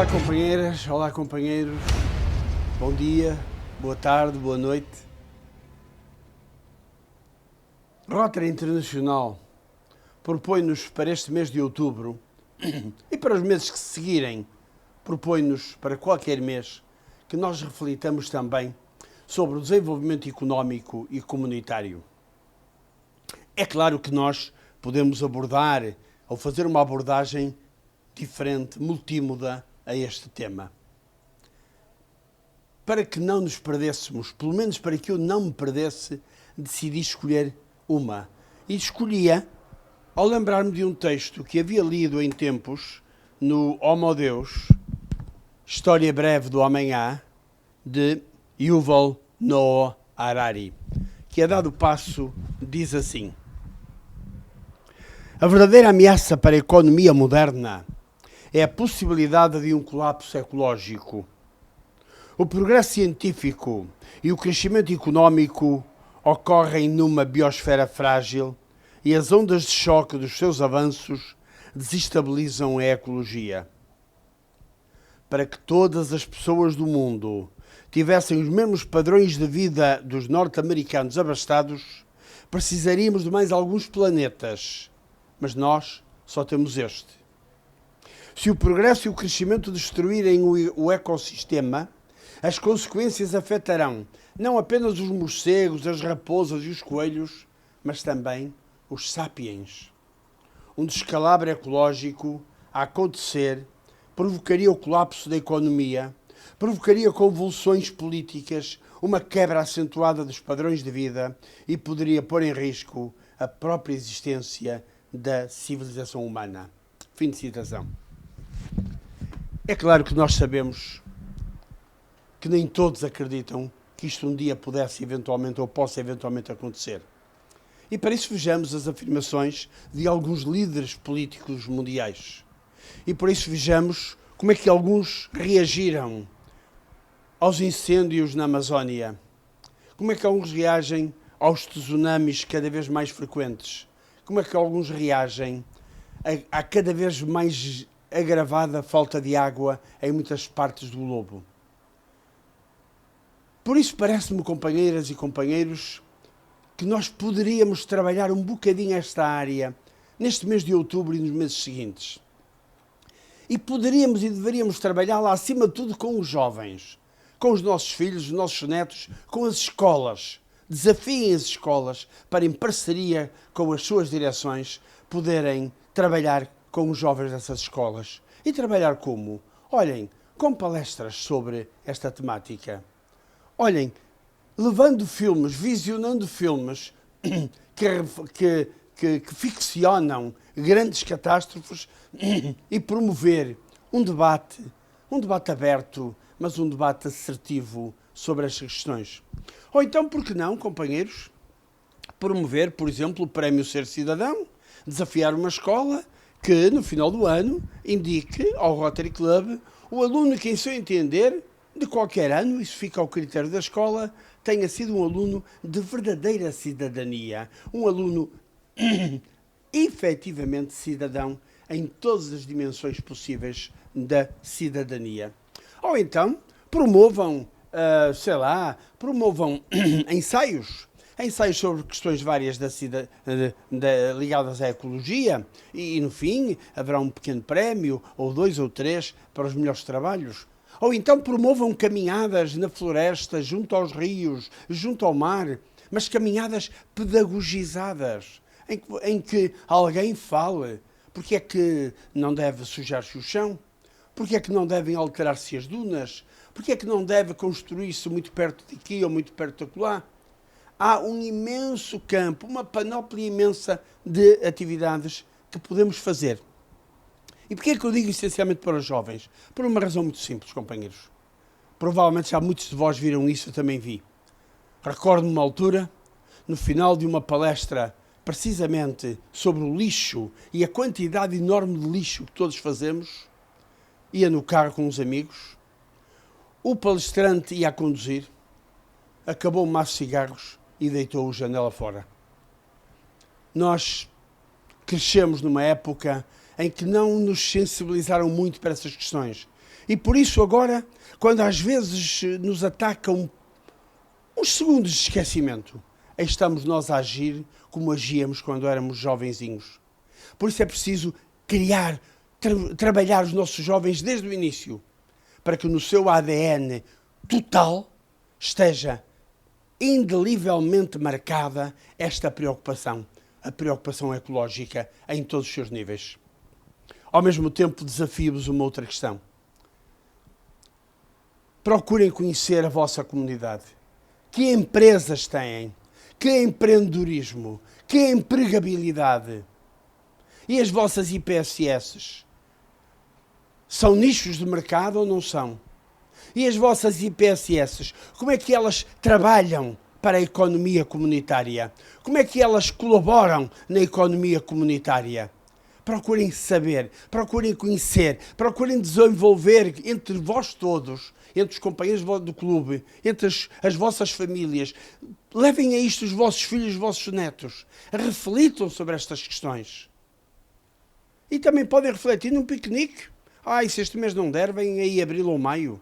Olá companheiras, olá companheiros, bom dia, boa tarde, boa noite. Rotary Internacional propõe-nos para este mês de outubro e para os meses que se seguirem, propõe-nos para qualquer mês que nós reflitamos também sobre o desenvolvimento económico e comunitário. É claro que nós podemos abordar ou fazer uma abordagem diferente, multímoda a este tema. Para que não nos perdêssemos, pelo menos para que eu não me perdesse, decidi escolher uma. E escolhia, ao lembrar-me de um texto que havia lido em tempos no Homo Deus, História Breve do Amanhã, de Yuval Noah Harari, que a dado passo diz assim: a verdadeira ameaça para a economia moderna é a possibilidade de um colapso ecológico. O progresso científico e o crescimento económico ocorrem numa biosfera frágil e as ondas de choque dos seus avanços desestabilizam a ecologia. Para que todas as pessoas do mundo tivessem os mesmos padrões de vida dos norte-americanos abastados, precisaríamos de mais alguns planetas, mas nós só temos este. Se o progresso e o crescimento destruírem o ecossistema, as consequências afetarão não apenas os morcegos, as raposas e os coelhos, mas também os sapiens. Um descalabro ecológico a acontecer provocaria o colapso da economia, provocaria convulsões políticas, uma quebra acentuada dos padrões de vida e poderia pôr em risco a própria existência da civilização humana. Fim de citação. É claro que nós sabemos que nem todos acreditam que isto um dia pudesse eventualmente ou possa eventualmente acontecer. E para isso vejamos as afirmações de alguns líderes políticos mundiais. E por isso vejamos como é que alguns reagiram aos incêndios na Amazónia. Como é que alguns reagem aos tsunamis cada vez mais frequentes. Como é que alguns reagem à cada vez mais agravada falta de água em muitas partes do globo. Por isso parece-me, companheiras e companheiros, que nós poderíamos trabalhar um bocadinho esta área neste mês de outubro e nos meses seguintes. E poderíamos e deveríamos trabalhá-la acima de tudo com os jovens, com os nossos filhos, os nossos netos, com as escolas. Desafiem as escolas para, em parceria com as suas direções, poderem trabalhar com os jovens dessas escolas. E trabalhar como? Olhem, com palestras sobre esta temática. Olhem, levando filmes, visionando filmes que ficcionam grandes catástrofes e promover um debate aberto, mas um debate assertivo sobre estas questões. Ou então, por que não, companheiros, promover, por exemplo, o Prémio Ser Cidadão, desafiar uma escola que, no final do ano, indique ao Rotary Club o aluno que, em seu entender, de qualquer ano, isso fica ao critério da escola, tenha sido um aluno de verdadeira cidadania, um aluno efetivamente cidadão em todas as dimensões possíveis da cidadania. Ou então, promovam ensaios sobre questões várias ligadas à ecologia e, no fim, haverá um pequeno prémio, ou 2 ou 3, para os melhores trabalhos. Ou então promovam caminhadas na floresta, junto aos rios, junto ao mar, mas caminhadas pedagogizadas, em que alguém fale porque é que não deve sujar-se o chão, porque é que não devem alterar-se as dunas, porque é que não deve construir-se muito perto de aqui ou muito perto de acolá. Há um imenso campo, uma panóplia imensa de atividades que podemos fazer. E porquê é que eu digo essencialmente para os jovens? Por uma razão muito simples, companheiros. Provavelmente já muitos de vós viram isso, eu também vi. Recordo-me uma altura, no final de uma palestra precisamente sobre o lixo e a quantidade enorme de lixo que todos fazemos, ia no carro com uns amigos, o palestrante ia a conduzir, acabou um maço de cigarros e deitou a janela fora. Nós crescemos numa época em que não nos sensibilizaram muito para essas questões. E por isso agora, quando às vezes nos atacam uns segundos de esquecimento, aí estamos nós a agir como agíamos quando éramos jovenzinhos. Por isso é preciso criar, trabalhar os nossos jovens desde o início, para que no seu ADN total esteja indelevelmente marcada esta preocupação, a preocupação ecológica em todos os seus níveis. Ao mesmo tempo, desafio-vos uma outra questão. Procurem conhecer a vossa comunidade. Que empresas têm? Que empreendedorismo? Que empregabilidade? E as vossas IPSS? São nichos de mercado ou não são? E as vossas IPSS, como é que elas trabalham para a economia comunitária? Como é que elas colaboram na economia comunitária? Procurem saber, procurem conhecer, procurem desenvolver entre vós todos, entre os companheiros do clube, entre as vossas famílias. Levem a isto os vossos filhos, os vossos netos. Reflitam sobre estas questões. E também podem refletir num piquenique. Se este mês não der, vem aí abril ou maio.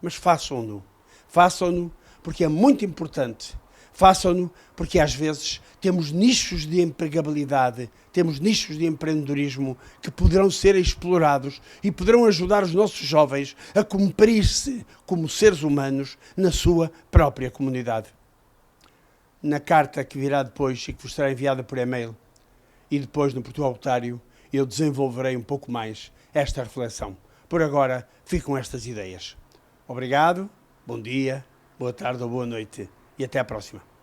Mas façam-no. Façam-no porque é muito importante. Façam-no porque às vezes temos nichos de empregabilidade, temos nichos de empreendedorismo que poderão ser explorados e poderão ajudar os nossos jovens a cumprir-se como seres humanos na sua própria comunidade. Na carta que virá depois e que vos será enviada por e-mail e depois no Portugal Otário, eu desenvolverei um pouco mais esta reflexão. Por agora, ficam estas ideias. Obrigado, bom dia, boa tarde ou boa noite e até à próxima.